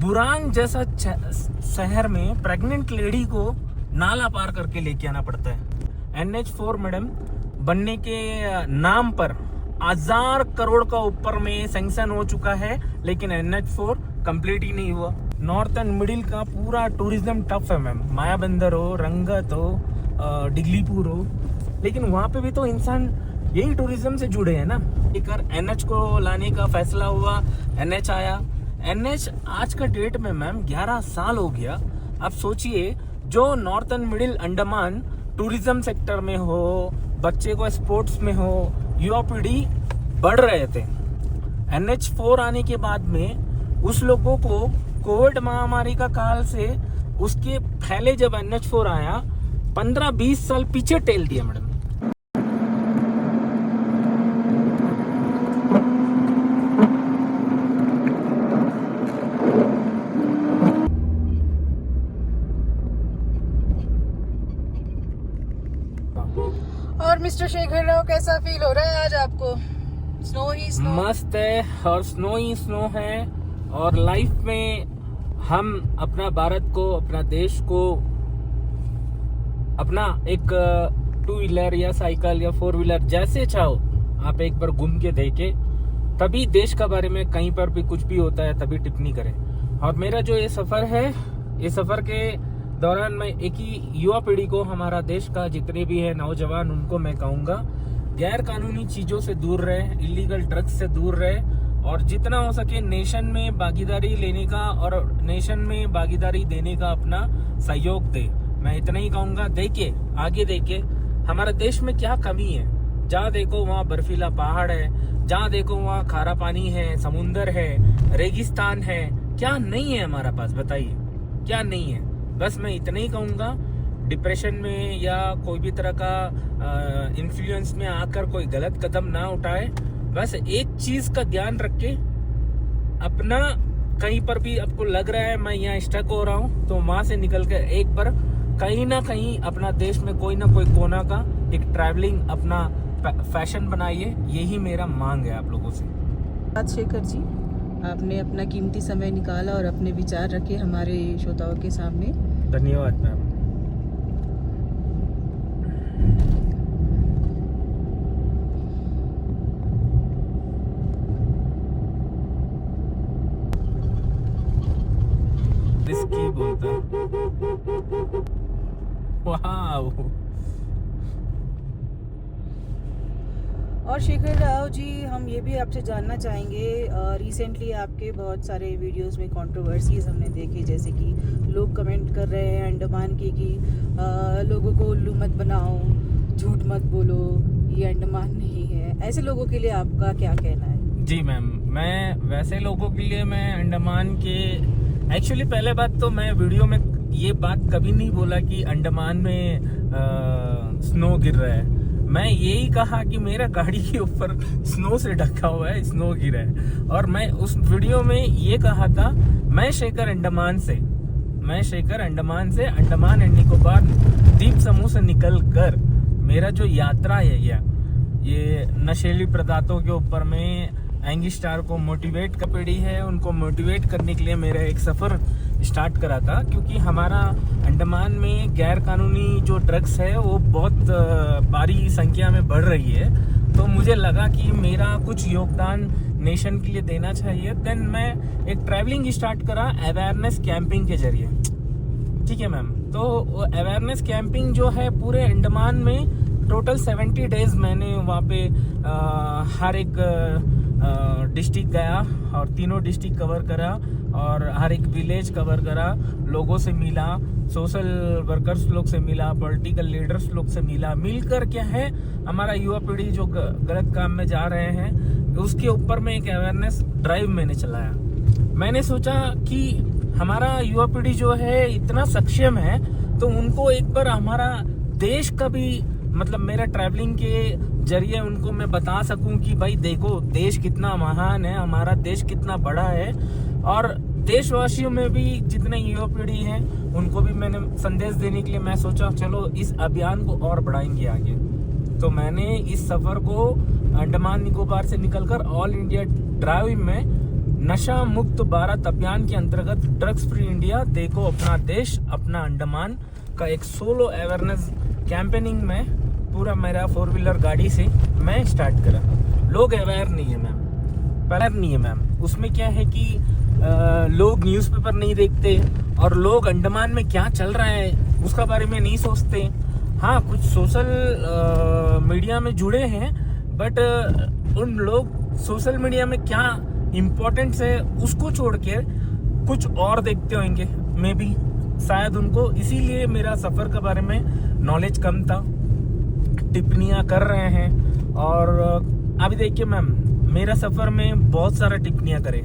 Burang जैसा शहर में प्रेग्नेंट लेडी को नाला पार करके लेके आना पड़ता है। NH4 मैडम बनने के नाम पर 1000 करोड़ का ऊपर में सैंक्शन हो चुका है, लेकिन NH4 कंप्लीट ही नहीं हुआ। नॉर्थ एंड मिडिल का पूरा टूरिज्म टफ है मैम, मायाबंदर हो, रंगत हो, डिगलीपुर हो, लेकिन वहाँ पे भी तो इंसान यही टूरिज्म से जुड़े हैं ना। एक NH को लाने का फैसला हुआ, NH आया। NH आज का डेट में मैम 11 साल हो गया। आप सोचिए, जो north and middle Andaman tourism sector में हो, बच्चे को स्पोर्ट्स में हो, युवा पीढ़ी बढ़ रहे थे। NH4 आने के बाद में उस लोगों को कोविड महामारी का काल से उसके पहले जब NH4 आया 15-20 साल पीछे टेल दिया मैडम। और मिस्टर शेखर राव, कैसा फील हो रहा है आज आपको? स्नो ही स्नो मस्त है और स्नो ही स्नो है। और लाइफ में हम अपना भारत को, अपना देश को, अपना एक 2 व्हीलर या साइकिल या 4 व्हीलर जैसे चाहो आप एक बार घूम के देखे, तभी देश का बारे में कहीं पर भी कुछ भी होता है तभी टिप्पणी करें। और मेरा जो ये सफर है, ये सफर के दौरान मैं एक ही युवा पीढ़ी को, हमारा देश का जितने भी है नौजवान, उनको मैं कहूँगा गैर कानूनी चीज़ों से दूर रहे, इलीगल ड्रग्स से दूर रहे, और जितना हो सके नेशन में भागीदारी लेने का और नेशन में भागीदारी देने का अपना सहयोग दे। मैं इतना ही कहूँगा। देखिए, आगे देखिए हमारे देश में क्या कमी है। जहाँ देखो वहाँ बर्फीला पहाड़ है, जहाँ देखो वहाँ खारा पानी है, समुंदर है, रेगिस्तान है। क्या नहीं है हमारा पास, बताइए क्या नहीं है? बस मैं इतना ही कहूँगा, डिप्रेशन में या कोई भी तरह का इन्फ्लुएंस में आकर कोई गलत कदम ना उठाए। बस एक चीज का ध्यान रखे, अपना कहीं पर भी आपको लग रहा है मैं यहाँ स्टक हो रहा हूँ, तो वहां से निकल कर एक बार कहीं ना कहीं अपना देश में कोई ना कोई कोना का एक ट्रैवलिंग अपना फैशन बनाइए। यही मेरा मांग है आप लोगों से। शेखर जी, आपने अपना कीमती समय निकाला और अपने विचार रखे हमारे श्रोताओं के सामने। धन्यवाद मैम। रिस्की बोलता है। वाव। और शेखर राव जी, हम ये भी आपसे जानना चाहेंगे, रिसेंटली आपके बहुत सारे वीडियोस में कंट्रोवर्सीज हमने देखी, जैसे कि लोग कमेंट कर रहे हैं अंडमान की कि लोगों को उल्लू मत बनाओ, झूठ मत बोलो, ये अंडमान नहीं है। ऐसे लोगों के लिए आपका क्या कहना है? जी मैम, मैं वैसे लोगों के लिए, मैं अंडमान के एक्चुअली पहले बात तो मैं वीडियो में ये बात कभी नहीं बोला कि अंडमान में स्नो गिर रहा है। मैं यही कहा कि मेरा गाड़ी के ऊपर स्नो से ढका हुआ है, स्नो गिरा है। और मैं उस वीडियो में ये कहा था, मैं शेखर अंडमान से अंडमान एंड निकोबार द्वीप समूह से निकल कर मेरा जो यात्रा है ये नशीली पदार्थों के ऊपर में एंगस्टार को मोटिवेट कर पड़ी है, उनको मोटिवेट करने के लिए मेरा एक सफ़र स्टार्ट करा था। क्योंकि हमारा अंडमान में गैर कानूनी जो ड्रग्स है वो बहुत भारी संख्या में बढ़ रही है, तो मुझे लगा कि मेरा कुछ योगदान नेशन के लिए देना चाहिए। देन मैं एक ट्रैवलिंग स्टार्ट करा अवेयरनेस कैंपिंग के जरिए। ठीक है मैम, तो अवेयरनेस कैंपिंग जो है पूरे अंडमान में टोटल 70 डेज मैंने वहाँ पे हर एक डिस्ट्रिक्ट गया और तीनों डिस्ट्रिक्ट कवर करा और हर एक विलेज कवर करा, लोगों से मिला, सोशल वर्कर्स लोग से मिला, पॉलिटिकल लीडर्स लोग से मिलकर क्या है हमारा युवा पीढ़ी जो गलत काम में जा रहे हैं उसके ऊपर में एक अवेयरनेस ड्राइव मैंने चलाया। मैंने सोचा कि हमारा युवा पीढ़ी जो है इतना सक्षम है, तो उनको एक बार हमारा देश का भी मतलब मेरा ट्रैवलिंग के जरिए उनको मैं बता सकूं कि भाई देखो देश कितना महान है, हमारा देश कितना बड़ा है। और देशवासियों में भी जितने युवा पीढ़ी हैं उनको भी मैंने संदेश देने के लिए मैं सोचा चलो इस अभियान को और बढ़ाएंगे आगे। तो मैंने इस सफ़र को अंडमान निकोबार से निकलकर ऑल इंडिया ड्राइव में नशा मुक्त भारत अभियान के अंतर्गत ड्रग्स फ्री इंडिया देखो अपना देश अपना अंडमान का एक सोलो अवेयरनेस कैंपेनिंग में पूरा मेरा 4 व्हीलर गाड़ी से मैं स्टार्ट करा। लोग अवेयर नहीं है मैम, पहले नहीं है मैम। उसमें क्या है कि लोग न्यूज़पेपर नहीं देखते और लोग अंडमान में क्या चल रहा है उसका बारे में नहीं सोचते। हाँ, कुछ सोशल मीडिया में जुड़े हैं, बट उन लोग सोशल मीडिया में क्या इम्पोर्टेंस है उसको छोड़ के कुछ और देखते होंगे मे बी, शायद उनको। इसीलिए मेरा सफ़र के बारे में नॉलेज कम था, टिप्पणियाँ कर रहे हैं। और अभी देखिए मैम, मेरा सफ़र में बहुत सारा टिप्पणियाँ करे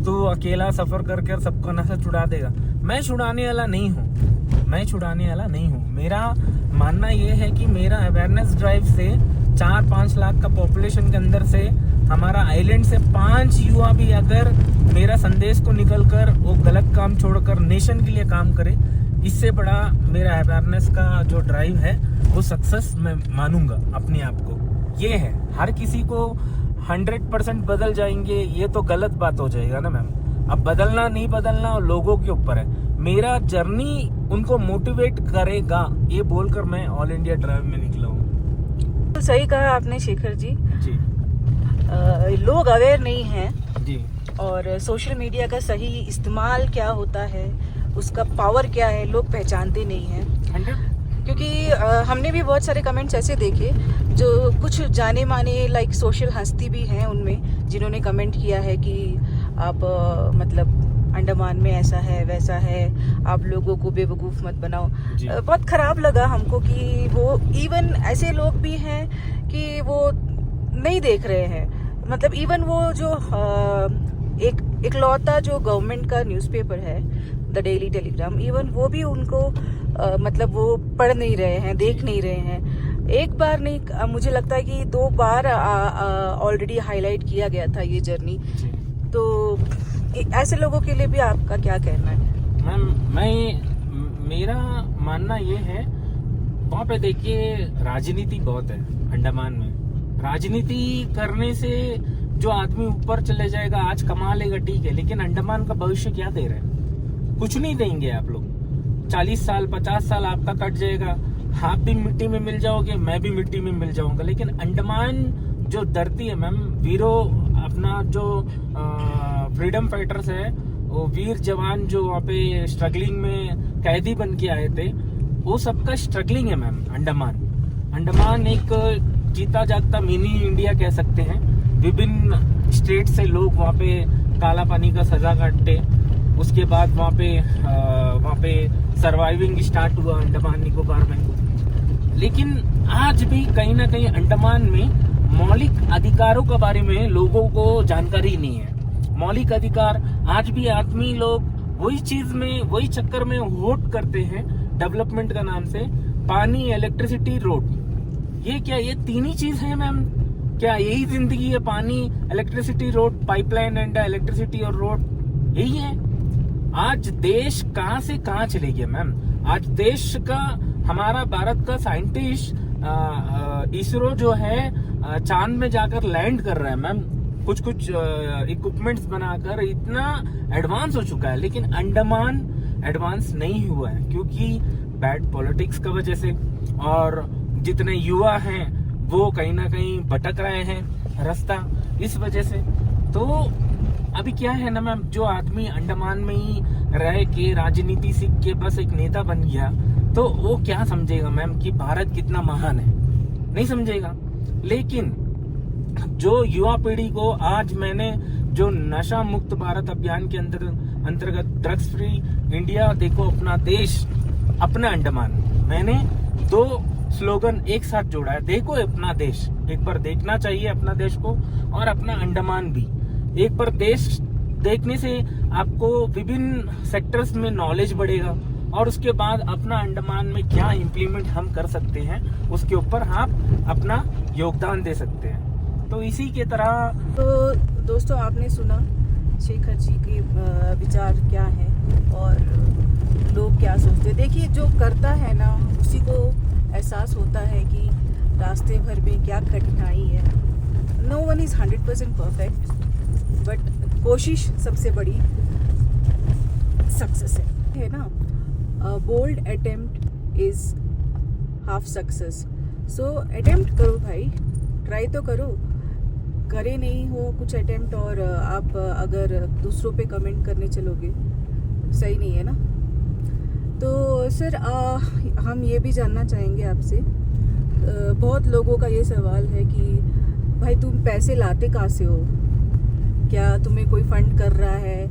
तो अकेला सफ़र करके सबको नशा छुड़ा देगा। मैं छुड़ाने वाला नहीं हूँ, मैं छुड़ाने वाला नहीं हूँ। मेरा मानना ये है कि मेरा अवेयरनेस ड्राइव से 4-5 लाख का पॉपुलेशन के अंदर से हमारा आइलैंड से 5 युवा भी अगर मेरा संदेश को निकल कर वो गलत काम छोड़कर नेशन के लिए काम करे, इससे बड़ा मेरा अवेयरनेस का जो ड्राइव है वो सक्सेस मैं मानूंगा अपने आप को। ये है, हर किसी को 100% बदल जाएंगे ये तो गलत बात हो जाएगा ना मैम। अब बदलना नहीं बदलना लोगों के ऊपर है। मेरा जर्नी उनको मोटिवेट करेगा ये बोलकर मैं ऑल इंडिया ड्राइव में निकला हूँ। तो सही कहा आपने शेखर जी। जी लोग अवेयर नहीं हैं जी। और सोशल मीडिया का सही इस्तेमाल क्या होता है, उसका पावर क्या है, लोग पहचानते नहीं हैं। 100 क्योंकि हमने भी बहुत सारे कमेंट्स ऐसे देखे जो कुछ जाने माने लाइक सोशल हस्ती भी हैं उनमें, जिन्होंने कमेंट किया है कि आप मतलब अंडमान में ऐसा है वैसा है, आप लोगों को बेवकूफ़ मत बनाओ। बहुत ख़राब लगा हमको कि वो इवन ऐसे लोग भी हैं कि वो नहीं देख रहे हैं। मतलब इवन वो जो एक इकलौता जो गवर्नमेंट का न्यूज़पेपर है द डेली टेलीग्राम, इवन वो भी उनको मतलब वो पढ़ नहीं रहे हैं, देख नहीं रहे हैं। एक बार नहीं, मुझे लगता है कि 2 बार ऑलरेडी हाईलाइट किया गया था ये जर्नी। तो ऐसे लोगों के लिए भी आपका क्या कहना है? मैम, मेरा मानना ये है, वहाँ पे देखिए राजनीति बहुत है अंडमान में। राजनीति करने से जो आदमी ऊपर चले जाएगा, आज कमा लेगा ठीक है, लेकिन अंडमान का भविष्य क्या दे रहे हैं? कुछ नहीं देंगे आप लोग। 40 साल 50 साल आपका कट जाएगा, आप भी मिट्टी में मिल जाओगे, मैं भी मिट्टी में मिल जाऊंगा। लेकिन अंडमान जो धरती है मैम, वीरों अपना जो फ्रीडम फाइटर्स है, वो वीर जवान जो वहाँ पे स्ट्रगलिंग में कैदी बन के आए थे, वो सबका स्ट्रगलिंग है मैम। अंडमान एक जीता जागता मिनी इंडिया कह सकते हैं। विभिन्न स्टेट से लोग वहाँ पे काला पानी का सजा काटते, उसके बाद वहाँ पे सर्वाइविंग स्टार्ट हुआ अंडमान निकोबार में। लेकिन आज भी कहीं ना कहीं अंडमान में मौलिक अधिकारों के बारे में लोगों को जानकारी नहीं है। मौलिक अधिकार आज भी आदमी लोग वही चीज में, वही चक्कर में वोट करते हैं डेवलपमेंट का नाम से। पानी, इलेक्ट्रिसिटी, रोड, ये क्या, ये 3 ही चीज है मैम? क्या यही जिंदगी है? पानी, electricity, road, pipeline and electricity और रोड, यही है? आज देश कहां से कहां चले गया मैम? आज देश का, हमारा भारत का साइंटिस्ट इसरो जो है चांद में जाकर लैंड कर रहा है मैम, कुछ इक्विपमेंट्स बनाकर इतना एडवांस हो चुका है। लेकिन अंडमान एडवांस नहीं हुआ है क्योंकि बैड पॉलिटिक्स का वजह से, और जितने युवा हैं वो कहीं ना कहीं भटक रहे हैं रास्ता, इस वजह से। तो अभी क्या है ना मैम, जो आदमी अंडमान में ही रह के राजनीति सीख के बस एक नेता बन गया, तो वो क्या समझेगा मैम कि भारत कितना महान है? नहीं समझेगा। लेकिन जो युवा पीढ़ी को आज मैंने जो नशा मुक्त भारत अभियान के अंतर्गत ड्रग्स फ्री इंडिया देखो अपना देश अपना अंडमान, मैंने 2 स्लोगन एक साथ जोड़ा है। देखो अपना देश, एक बार देखना चाहिए अपना देश को, और अपना अंडमान भी। एक बार देश देखने से आपको विभिन्न सेक्टर्स में नॉलेज बढ़ेगा, और उसके बाद अपना अंडमान में क्या इम्प्लीमेंट हम कर सकते हैं उसके ऊपर आप अपना योगदान दे सकते हैं। तो इसी के तरह, तो दोस्तों आपने सुना शेखर जी के विचार क्या हैं और लोग क्या सोचते हैं। देखिए, जो करता है ना उसी को एहसास होता है कि रास्ते भर में क्या कठिनाई है। No one is 100% perfect, but कोशिश सबसे बड़ी सक्सेस है ना। Bold attempt is half success. So attempt करो भाई, ट्राई तो करो। करे नहीं हो कुछ अटेम्प्ट और आप अगर दूसरों पे कमेंट करने चलोगे, सही नहीं है ना। तो सर हम ये भी जानना चाहेंगे आपसे, बहुत लोगों का ये सवाल है कि भाई तुम पैसे लाते कहाँ से हो? क्या तुम्हें कोई फंड कर रहा है,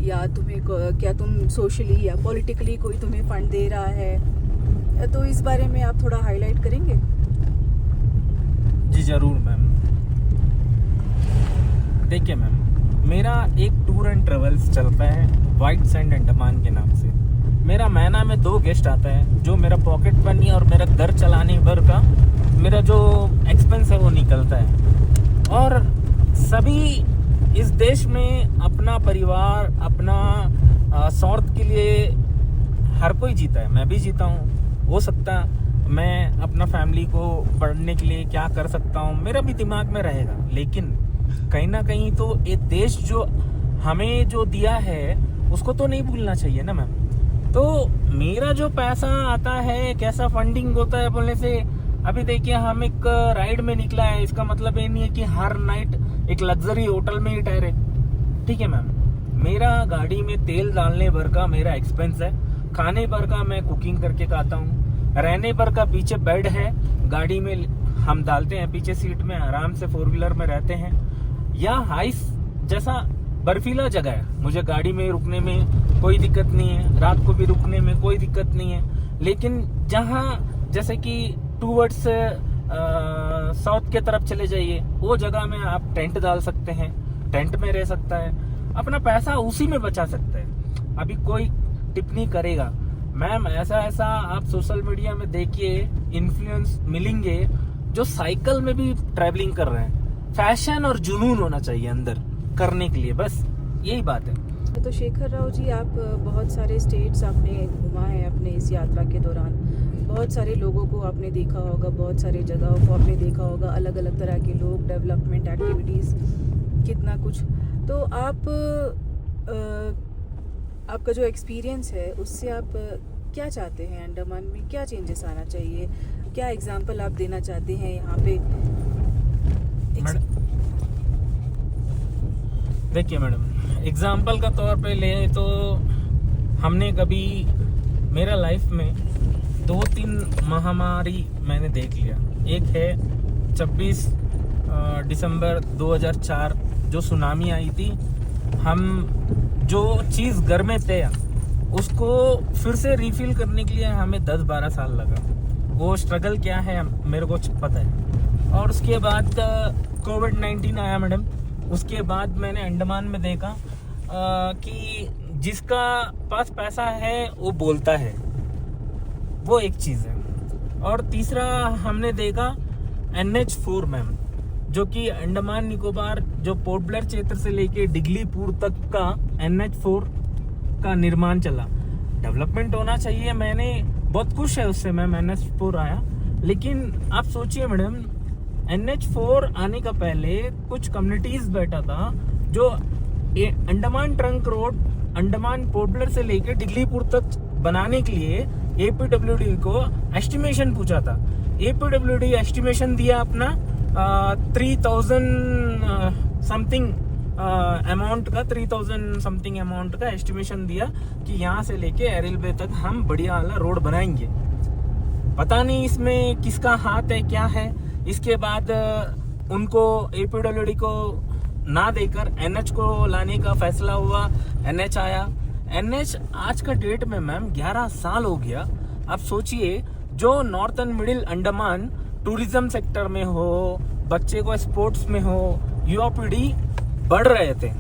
या क्या तुम सोशली या पॉलिटिकली कोई तुम्हें फंड दे रहा है? तो इस बारे में आप थोड़ा हाईलाइट करेंगे? जी ज़रूर मैम। देखिए मैम, मेरा एक टूर एंड ट्रेवल्स चलता है वाइट सैंड अंडमान के नाम से। मेरा महीना में 2 गेस्ट आता है, जो मेरा पॉकेट मनी और मेरा घर चलाने भर का मेरा जो एक्सपेंस है वो निकलता है। और सभी इस देश में अपना परिवार, अपना स्वार्थ के लिए हर कोई जीता है, मैं भी जीता हूँ। हो सकता मैं अपना फैमिली को पढ़ने के लिए क्या कर सकता हूँ, मेरा भी दिमाग में रहेगा। लेकिन कहीं ना कहीं तो ये देश जो हमें जो दिया है उसको तो नहीं भूलना चाहिए ना मैम। तो मेरा जो पैसा आता है, कैसा फंडिंग होता है बोलने से, अभी देखिए हम एक राइड में निकला है, इसका मतलब ये नहीं है कि हर नाइट एक लग्जरी होटल में ही ठहरे। ठीक है मैम, मेरा गाड़ी में तेल डालने भर का मेरा एक्सपेंस है, खाने भर का मैं कुकिंग करके खाता हूँ, रहने भर का पीछे बेड है, गाड़ी में हम डालते हैं पीछे सीट में, आराम से 4 व्हीलर में रहते हैं। या हाइस जैसा बर्फीला जगह है, मुझे गाड़ी में रुकने में कोई दिक्कत नहीं है, रात को भी रुकने में कोई दिक्कत नहीं है। लेकिन जहाँ जैसे कि टूवर्ड्स साउथ के तरफ चले जाइए, वो जगह में आप टेंट डाल सकते हैं, टेंट में रह सकता है, अपना पैसा उसी में बचा सकता है। अभी कोई टिप्पणी करेगा मैम ऐसा आप सोशल मीडिया में देखिए इन्फ्लुएंस मिलेंगे जो साइकिल में भी ट्रैवलिंग कर रहे हैं। फैशन और जुनून होना चाहिए अंदर करने के लिए, बस यही बात है। तो शेखर राव जी, आप बहुत सारे स्टेट्स आपने घूमा है अपने इस यात्रा के दौरान, बहुत सारे लोगों को आपने देखा होगा, बहुत सारे जगहों को आपने देखा होगा, अलग अलग तरह के लोग, डेवलपमेंट एक्टिविटीज़, कितना कुछ। तो आपका जो एक्सपीरियंस है उससे आप क्या चाहते हैं? अंडमान में क्या चेंजेस आना चाहिए? क्या एग्जाम्पल आप देना चाहते हैं यहाँ पे? देखिए मैडम, एग्जाम्पल का तौर पे ले तो हमने कभी मेरा लाइफ में 2-3 महामारी मैंने देख लिया। एक है 26 दिसंबर 2004 जो सुनामी आई थी। हम जो चीज़ घर में थे उसको फिर से रिफिल करने के लिए हमें 10-12 साल लगा। वो स्ट्रगल क्या है मेरे को पता है। और उसके बाद कोविड-19 आया मैडम। उसके बाद मैंने अंडमान में देखा कि जिसका पास पैसा है वो बोलता है, वो एक चीज़ है। और तीसरा हमने देखा NH4 मैम, जो कि अंडमान निकोबार जो पोर्ट ब्लेयर क्षेत्र से लेके डिगलीपुर तक का NH4 का निर्माण चला। डेवलपमेंट होना चाहिए, मैंने बहुत खुश है उससे मैम NH4 आया। लेकिन आप सोचिए मैडम, NH4 आने का पहले कुछ कम्युनिटीज बैठा था जो Andaman trunk road Andaman port Blair से लेकर डिगलीपुर तक बनाने के लिए APWD को एस्टिमेशन पूछा था। APWD एस्टिमेशन दिया अपना 3000 समथिंग अमाउंट का, 3000 समथिंग अमाउंट का एस्टिमेशन दिया कि यहाँ से लेके एरिल बे तक हम बढ़िया वाला रोड बनाएंगे। पता नहीं इसमें किसका हाथ है, क्या है। इसके बाद उनको APWD को ना देकर NH को लाने का फैसला हुआ, NH आया। NH आज का डेट में मैम 11 साल हो गया। आप सोचिए, जो northern middle Andaman tourism sector में हो, बच्चे को स्पोर्ट्स में हो, युवा पीढ़ी बढ़ रहे थे।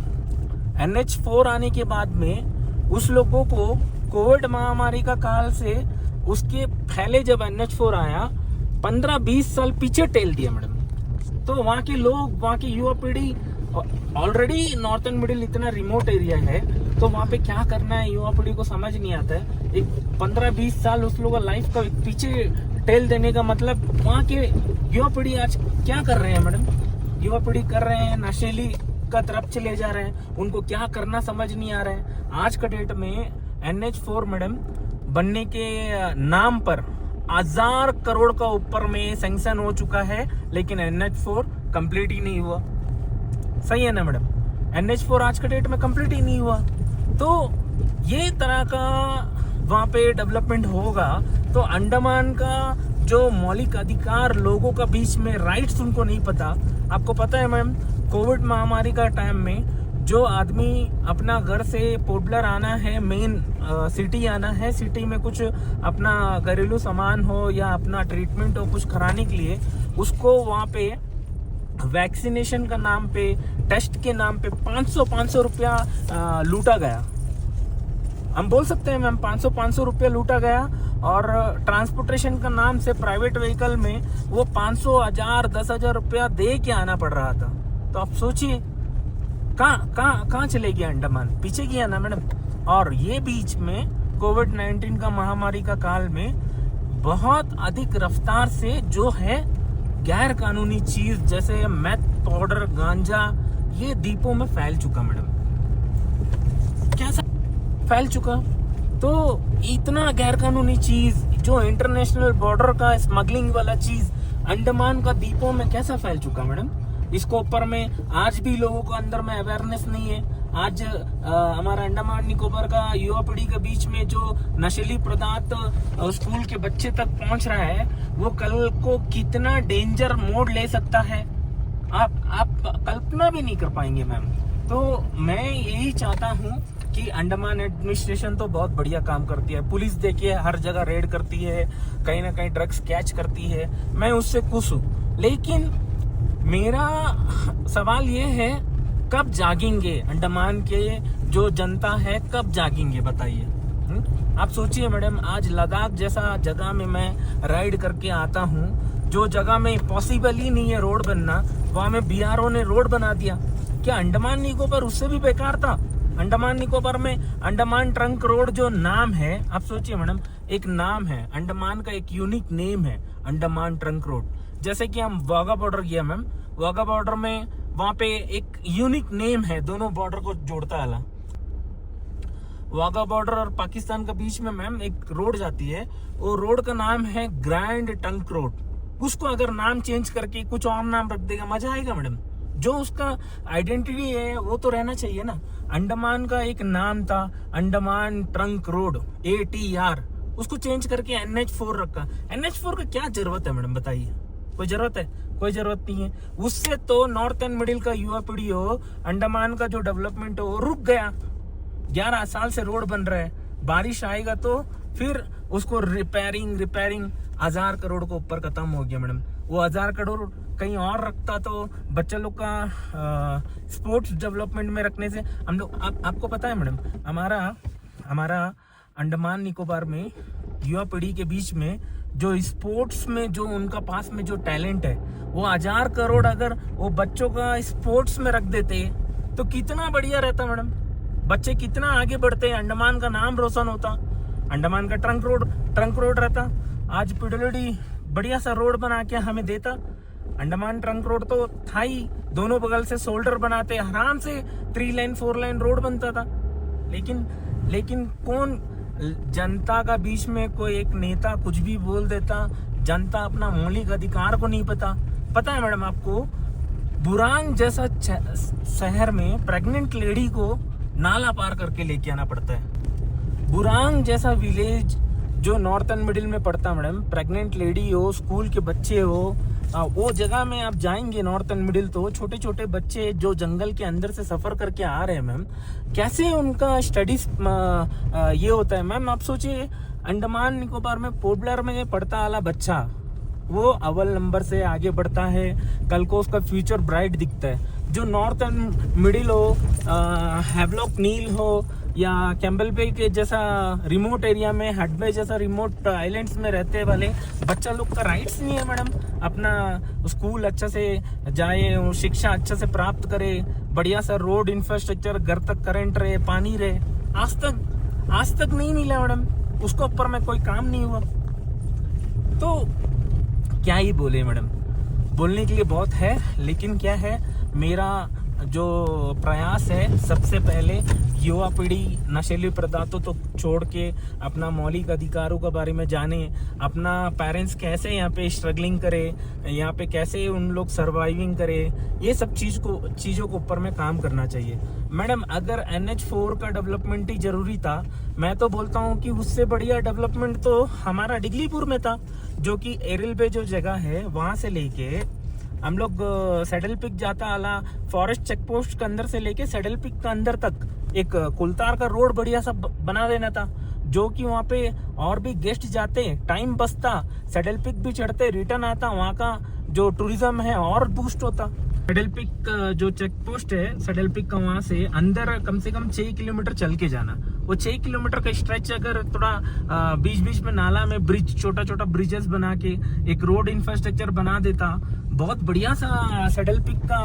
NH4 आने के बाद में उस लोगों को कोविड महामारी का काल से उसके पहले जब NH4 आया 15-20 साल पीछे टेल दिया मैडम। तो वहाँ के लोग, वहाँ की युवा पीढ़ी, ऑलरेडी नॉर्थन मिडिल इतना रिमोट एरिया है, तो वहाँ पे क्या करना है युवा पीढ़ी को समझ नहीं आता है। एक 15-20 साल उस लोगों का लाइफ का पीछे टेल देने का मतलब, वहाँ के युवा पीढ़ी आज क्या कर रहे हैं मैडम? युवा पीढ़ी कर रहे हैं नशेली अमेरिका तरफ चले जा रहे हैं, उनको क्या करना समझ नहीं आ रहा है। आज का डेट में NH4 मैडम बनने के नाम पर 1000 करोड़ का ऊपर में सैंक्शन हो चुका है, लेकिन NH4 कंप्लीट ही नहीं हुआ। सही है ना मैडम? NH4 आज के डेट में कंप्लीट ही नहीं हुआ। तो ये तरह का वहाँ पे डेवलपमेंट होगा तो अंडमान का जो मौलिक अधिकार लोगों का बीच में राइट्स उनको नहीं पता। आपको पता है मैम, कोविड महामारी का टाइम में जो आदमी अपना घर से पोर्ट ब्लेयर आना है, मेन सिटी आना है, सिटी में कुछ अपना घरेलू सामान हो या अपना ट्रीटमेंट हो कुछ कराने के लिए, उसको वहाँ पे वैक्सीनेशन का नाम पे, टेस्ट के नाम पे 500 रुपया लूटा गया। हम बोल सकते हैं मैम 500 रुपया लूटा गया। और ट्रांसपोर्टेशन का नाम से प्राइवेट व्हीकल में वो 500, 1000, 10,000 रुपया दे के आना पड़ रहा था। तो आप सोचिए कहाँ चले गया अंडमान, पीछे गया ना मैडम। और ये बीच में कोविड-19 का महामारी का काल में बहुत अधिक रफ्तार से जो है गैर कानूनी चीज जैसे मैथ पाउडर, गांजा, ये द्वीपों में फैल चुका मैडम। कैसा फैल चुका? तो इतना गैर कानूनी चीज जो इंटरनेशनल बॉर्डर का स्मगलिंग वाला चीज अंडमान का द्वीपों में कैसा फैल चुका मैडम? इसको ऊपर में आज भी लोगों को अंदर में अवेयरनेस नहीं है। आज हमारा अंडमान निकोबार का युवा पीढ़ी के बीच में जो नशीली पदार्थ स्कूल के बच्चे तक पहुंच रहा है, वो कल को कितना डेंजर मोड़ ले सकता है आप कल्पना भी नहीं कर पाएंगे मैम। तो मैं यही चाहता हूँ कि अंडमान एडमिनिस्ट्रेशन तो बहुत बढ़िया काम करती है। पुलिस देखिए हर जगह रेड करती है, कहीं ना कहीं ड्रग्स कैच करती है, मैं उससे खुश हूँ। लेकिन मेरा सवाल ये है, कब जागेंगे अंडमान के जो जनता है, कब जागेंगे बताइए? आप सोचिए मैडम, आज लद्दाख जैसा जगह में मैं राइड करके आता हूँ, जो जगह में पॉसिबल ही नहीं है रोड बनना, वहाँ में BRO ने रोड बना दिया। क्या अंडमान निकोबार उससे भी बेकार था? अंडमान निकोबार में अंडमान ट्रंक रोड जो नाम है, आप सोचिए मैडम, एक नाम है अंडमान का, एक यूनिक नेम है अंडमान ट्रंक रोड। जैसे कि हम वाघा बॉर्डर गया मैम, वाघा बॉर्डर में वहां पे एक यूनिक नेम है, दोनों बॉर्डर को जोड़ता है। वाघा बॉर्डर और पाकिस्तान के बीच में मैम एक रोड जाती है, वो रोड का नाम है ग्रैंड ट्रंक रोड। उसको अगर नाम चेंज करके कुछ और नाम रख देगा, मजा आएगा मैडम? जो उसका आइडेंटिटी है वो तो रहना चाहिए ना। अंडमान का एक नाम था अंडमान ट्रंक रोड, ATR, उसको चेंज करके NH4 रखा। NH4 का क्या जरूरत है मैडम बताइए? कोई जरूरत है? कोई जरूरत नहीं है। उससे तो नॉर्थ एंड मिडिल का युवा पीढ़ी हो, अंडमान का जो डेवलपमेंट हो वो रुक गया। 11 साल से रोड बन रहा है, बारिश आएगा तो फिर उसको रिपेयरिंग 1000 करोड़ को ऊपर खत्म हो गया मैडम। वो 1000 करोड़ कहीं और रखता तो बच्चा लोग का स्पोर्ट्स डेवलपमेंट में रखने से हम लोग, आपको पता है मैडम, हमारा अंडमान निकोबार में युवा पीढ़ी के बीच में जो स्पोर्ट्स में जो उनका पास में जो टैलेंट है, वो 1000 करोड़ अगर वो बच्चों का स्पोर्ट्स में रख देते तो कितना बढ़िया रहता मैडम। बच्चे कितना आगे बढ़ते, अंडमान का नाम रोशन होता, अंडमान का ट्रंक रोड रहता। आज PWD बढ़िया सा रोड बना के हमें देता। अंडमान ट्रंक रोड तो था ही, दोनों बगल से शोल्डर बनाते आराम से 3 लाइन 4 लाइन रोड बनता था। लेकिन कौन जनता का बीच में कोई एक नेता कुछ भी बोल देता, जनता अपना मौलिक अधिकार को नहीं पता है मैडम आपको? बुरांग जैसा शहर में प्रेग्नेंट लेडी को नाला पार करके लेके आना पड़ता है। बुरांग जैसा विलेज जो नॉर्थ एंड मिडिल में पड़ता मैडम, प्रेग्नेंट लेडी हो, स्कूल के बच्चे हो, वो जगह में आप जाएंगे नॉर्थ एंड मिडिल, तो छोटे छोटे बच्चे जो जंगल के अंदर से सफर करके आ रहे हैं मैम, कैसे उनका स्टडीज ये होता है मैम? आप सोचिए, अंडमान निकोबार में पोर्ट ब्लेयर में पढ़ता वाला बच्चा वो अव्वल नंबर से आगे बढ़ता है, कल को उसका फ्यूचर ब्राइट दिखता है। जो नॉर्थ एंड मिडिल हो, हैवलॉक नील हो या कैम्बल बे के जैसा रिमोट एरिया में, हट बे जैसा रिमोट आइलैंड्स में रहते वाले बच्चा लोग का राइट्स नहीं है मैडम, अपना स्कूल अच्छा से जाए, शिक्षा अच्छा से प्राप्त करे, बढ़िया सा रोड इंफ्रास्ट्रक्चर, घर तक करंट रहे, पानी रहे। आज तक नहीं मिला मैडम, उसको ऊपर में कोई काम नहीं हुआ। तो क्या ही बोले मैडम, बोलने के लिए बहुत है, लेकिन क्या है, मेरा जो प्रयास है, सबसे पहले युवा पीढ़ी नशीले पदार्थों तो छोड़ के अपना मौलिक अधिकारों के बारे में जाने, अपना पेरेंट्स कैसे यहाँ पे स्ट्रगलिंग करे, यहाँ पे कैसे उन लोग सर्वाइविंग करे, ये सब चीज़ों के ऊपर में काम करना चाहिए। मैडम, अगर NH4 का डेवलपमेंट ही जरूरी था, मैं तो बोलता हूँ कि उससे बढ़िया डेवलपमेंट तो हमारा डिगलीपुर में था, जो कि एरिल पे जो जगह है वहाँ से लेके हम लोग सैडल पिक जाता आला फॉरेस्ट चेक पोस्ट के अंदर से लेके सैडल पिक के अंदर तक एक कुलतार का रोड बढ़िया सा बना देना था, जो कि वहाँ पे और भी गेस्ट जाते, टाइम बचता, सैडल पिक भी चढ़ते, रिटर्न आता, वहाँ का जो टूरिज्म है और बूस्ट होता। सैडल पिक जो चेक पोस्ट है सैडल पिक का, वहाँ से अंदर कम से कम 6 किलोमीटर चल के जाना। वो 6 किलोमीटर का स्ट्रेच अगर थोड़ा बीच बीच में नाला में ब्रिज, छोटा छोटा ब्रिजेस बना के एक रोड इंफ्रास्ट्रक्चर बना देता, बहुत बढ़िया सा सैडल पिक का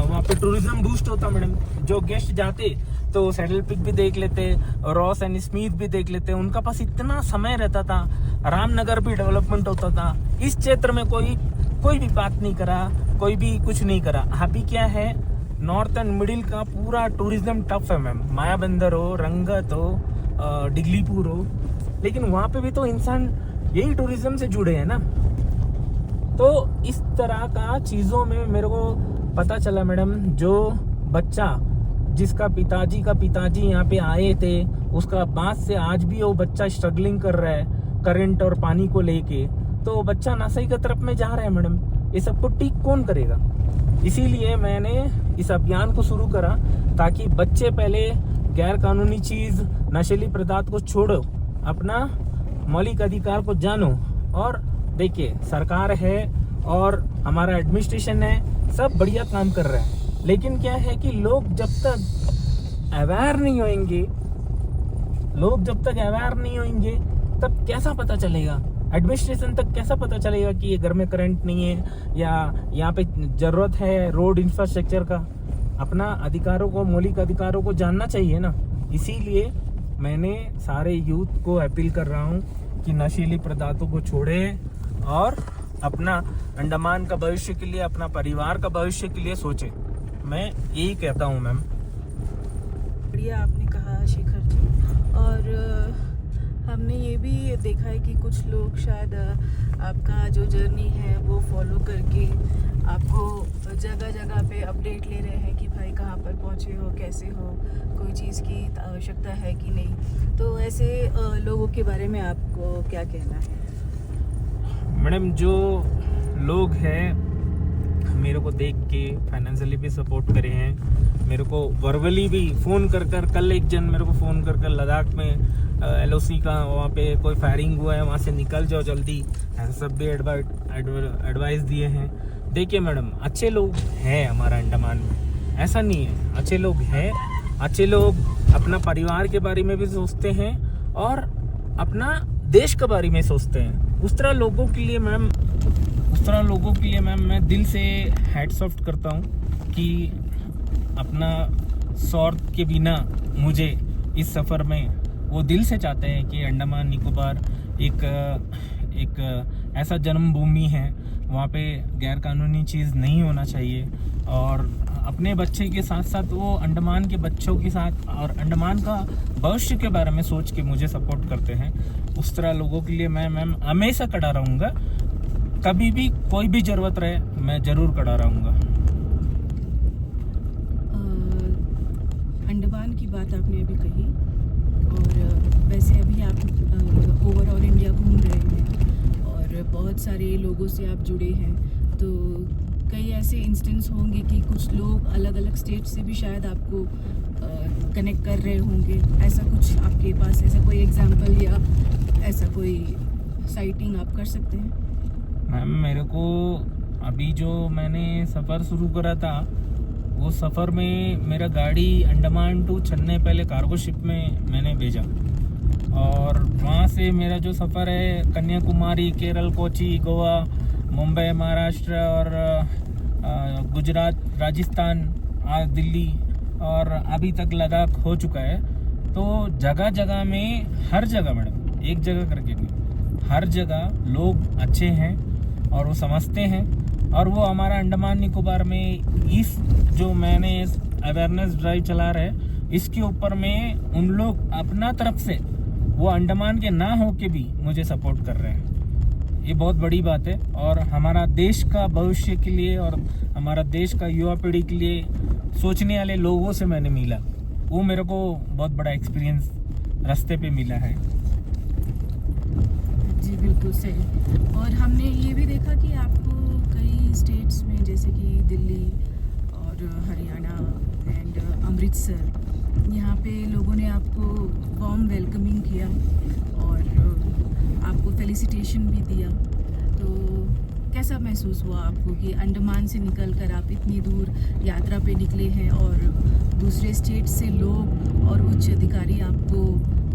वहाँ पे टूरिज्म बूस्ट होता। मैडम, जो गेस्ट जाते तो सैडल पिक भी देख लेते, रॉस एंड स्मिथ भी देख लेते, उनका पास इतना समय रहता था, रामनगर भी डेवलपमेंट होता था। इस क्षेत्र में कोई भी बात नहीं करा, कोई भी कुछ नहीं करा। अभी क्या है, नॉर्थ एंड मिडिल का पूरा टूरिज्म टफ है मैम, मायाबंदर हो, रंगत हो, डिगलीपुर हो, लेकिन वहाँ पे भी तो इंसान यही टूरिज्म से जुड़े हैं ना। तो इस तरह का चीज़ों में मेरे को पता चला मैडम, जो बच्चा जिसका पिताजी यहाँ पे आए थे, उसका बाद से आज भी वो बच्चा स्ट्रगलिंग कर रहा है करंट और पानी को लेके, तो वो बच्चा नशे की तरफ में जा रहा है मैडम। ये सबको ठीक कौन करेगा? इसीलिए मैंने इस अभियान को शुरू करा, ताकि बच्चे पहले गैर कानूनी चीज, नशीली पदार्थ को छोड़ो, अपना मौलिक अधिकार को जानो। और देखिए, सरकार है और हमारा एडमिनिस्ट्रेशन है, सब बढ़िया काम कर रहा है, लेकिन क्या है कि लोग जब तक अवेयर नहीं होंगे, तब कैसा पता चलेगा, एडमिनिस्ट्रेशन तक कैसा पता चलेगा कि ये घर में करंट नहीं है या यहाँ पे जरूरत है रोड इंफ्रास्ट्रक्चर का। अपना अधिकारों को, मौलिक अधिकारों को जानना चाहिए ना। इसीलिए मैंने सारे यूथ को अपील कर रहा हूँ कि नशीली पदार्थों को छोड़े और अपना अंडमान का भविष्य के लिए, अपना परिवार का भविष्य के लिए सोचे। मैं यही कहता हूँ मैम। बढ़िया आपने कहा शेखर जी। और हमने ये भी देखा है कि कुछ लोग शायद आपका जो जर्नी है वो फॉलो करके आपको जगह जगह पे अपडेट ले रहे हैं कि भाई कहाँ पर पहुँचे हो, कैसे हो, कोई चीज़ की आवश्यकता है कि नहीं। तो ऐसे लोगों के बारे में आपको क्या कहना है? मैडम, जो लोग हैं मेरे को देख के फाइनेंशियली भी सपोर्ट करे हैं, मेरे को वर्बली भी फ़ोन कर कल एक जन मेरे को फ़ोन कर लद्दाख में LOC का वहाँ पे कोई फायरिंग हुआ है, वहाँ से निकल जाओ जल्दी, ऐसा सब भी एडवाइस दिए हैं। देखिए मैडम, अच्छे लोग हैं हमारा अंडमान में, ऐसा नहीं है, अच्छे लोग हैं, अच्छे लोग अपना परिवार के बारे में भी सोचते हैं और अपना देश के बारे में सोचते हैं। उस तरह लोगों के लिए मैम मैं दिल से हैट्स ऑफ करता हूँ कि अपना स्वार्थ के बिना मुझे इस सफ़र में वो दिल से चाहते हैं कि अंडमान निकोबार एक ऐसा जन्मभूमि है, वहाँ पे गैर कानूनी चीज़ नहीं होना चाहिए। और अपने बच्चे के साथ साथ वो अंडमान के बच्चों के साथ और अंडमान का भविष्य के बारे में सोच के मुझे सपोर्ट करते हैं। उस तरह लोगों के लिए मैं मैम हमेशा खड़ा रहूँगा, कभी भी कोई भी ज़रूरत रहे मैं ज़रूर खड़ा रहूँगा। अंडमान की बात आपने अभी कही, और वैसे अभी आप ओवरऑल इंडिया घूम रहे हैं और बहुत सारे लोगों से आप जुड़े हैं, तो कई ऐसे इंस्टेंस होंगे कि कुछ लोग अलग अलग स्टेट से भी शायद आपको कनेक्ट कर रहे होंगे। ऐसा कुछ आपके पास, ऐसा कोई एग्जांपल या ऐसा कोई साइटिंग आप कर सकते हैं? मैम, मेरे को अभी जो मैंने सफ़र शुरू करा था, वो सफ़र में मेरा गाड़ी अंडमान टू चेन्नई पहले कार्गो शिप में मैंने भेजा, और वहाँ से मेरा जो सफ़र है कन्याकुमारी, केरल, कोची, गोवा, मुंबई, महाराष्ट्र और गुजरात, राजस्थान, दिल्ली और अभी तक लद्दाख हो चुका है। तो जगह जगह में, हर जगह मैडम, एक जगह करके नहीं, हर जगह लोग अच्छे हैं और वो समझते हैं और वो हमारा अंडमान निकोबार में इस जो मैंने अवेयरनेस ड्राइव चला रहे इसके ऊपर में उन लोग अपना तरफ से वो अंडमान के ना हो के भी मुझे सपोर्ट कर रहे हैं। ये बहुत बड़ी बात है और हमारा देश का भविष्य के लिए और हमारा देश का युवा पीढ़ी के लिए सोचने वाले लोगों से मैंने मिला, वो मेरे को बहुत बड़ा एक्सपीरियंस रास्ते पे मिला है। जी बिल्कुल सही। और हमने ये भी देखा कि आपको कई स्टेट्स में जैसे कि दिल्ली और हरियाणा एंड अमृतसर, यहाँ पे लोगों ने आपको वार्म वेलकमिंग किया और आपको फेलिसिटेशन भी दिया। तो कैसा महसूस हुआ आपको कि अंडमान से निकलकर आप इतनी दूर यात्रा पे निकले हैं और दूसरे स्टेट से लोग और उच्च अधिकारी आपको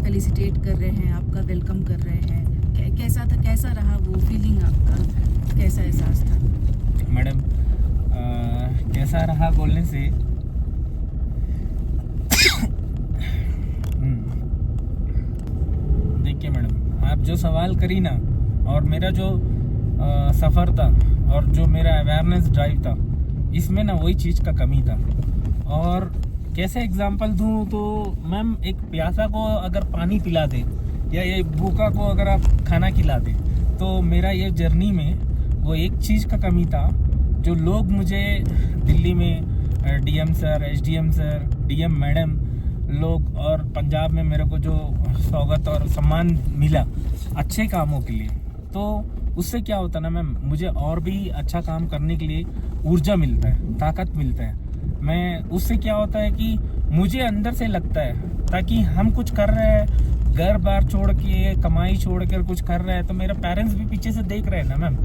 फेलिसिटेट कर रहे हैं, आपका वेलकम कर रहे हैं? कैसा था, कैसा रहा वो फीलिंग आपका, कैसा एहसास था? मैडम कैसा रहा बोलने से देखिए मैडम, आप जो सवाल करी ना और मेरा जो सफ़र था और जो मेरा अवेयरनेस ड्राइव था, इसमें ना वही चीज़ का कमी था। और कैसे एग्जांपल दूं तो मैम, एक प्यासा को अगर पानी पिला दे या ये भूखा को अगर आप खाना खिला दे, तो मेरा ये जर्नी में वो एक चीज़ का कमी था जो लोग मुझे दिल्ली में DM sir, SDM sir, DM madam लोग और पंजाब में मेरे को जो स्वागत और सम्मान मिला अच्छे कामों के लिए, तो उससे क्या होता ना मैम, मुझे और भी अच्छा काम करने के लिए ऊर्जा मिलता है, ताकत मिलता है। मैं उससे क्या होता है कि मुझे अंदर से लगता है ताकि हम कुछ कर रहे हैं, घर बार छोड़ के, कमाई छोड़ कर कुछ कर रहे हैं, तो मेरे पेरेंट्स भी पीछे से देख रहे हैं ना मैम,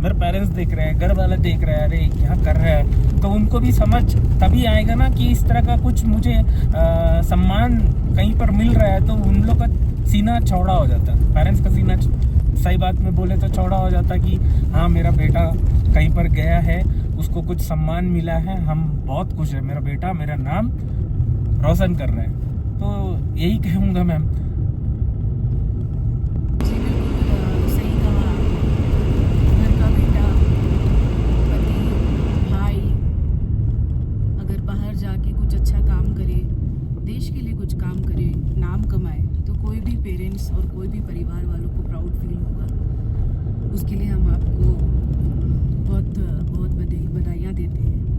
मेरे पेरेंट्स देख रहे हैं, घर वाले देख रहे हैं, अरे क्या कर रहा है, तो उनको भी समझ तभी आएगा ना कि इस तरह का कुछ मुझे सम्मान कहीं पर मिल रहा है, तो उन लोग का सीना चौड़ा हो जाता है, पेरेंट्स का सीना सही बात में बोले तो चौड़ा हो जाता कि हाँ मेरा बेटा कहीं पर गया है, उसको कुछ सम्मान मिला है, हम बहुत खुश है, मेरा बेटा मेरा नाम रोशन कर रहा है। तो यही कहूँगा मैम। सही कहा, घर का बेटा, पति, भाई अगर बाहर जाके कुछ अच्छा काम करे, देश के लिए कुछ काम करे, नाम कमाए, तो कोई भी पेरेंट्स और कोई भी परिवार वालों को प्राउड फील होगा। उसके लिए हम आपको बहुत बहुत बधाइयाँ देते हैं।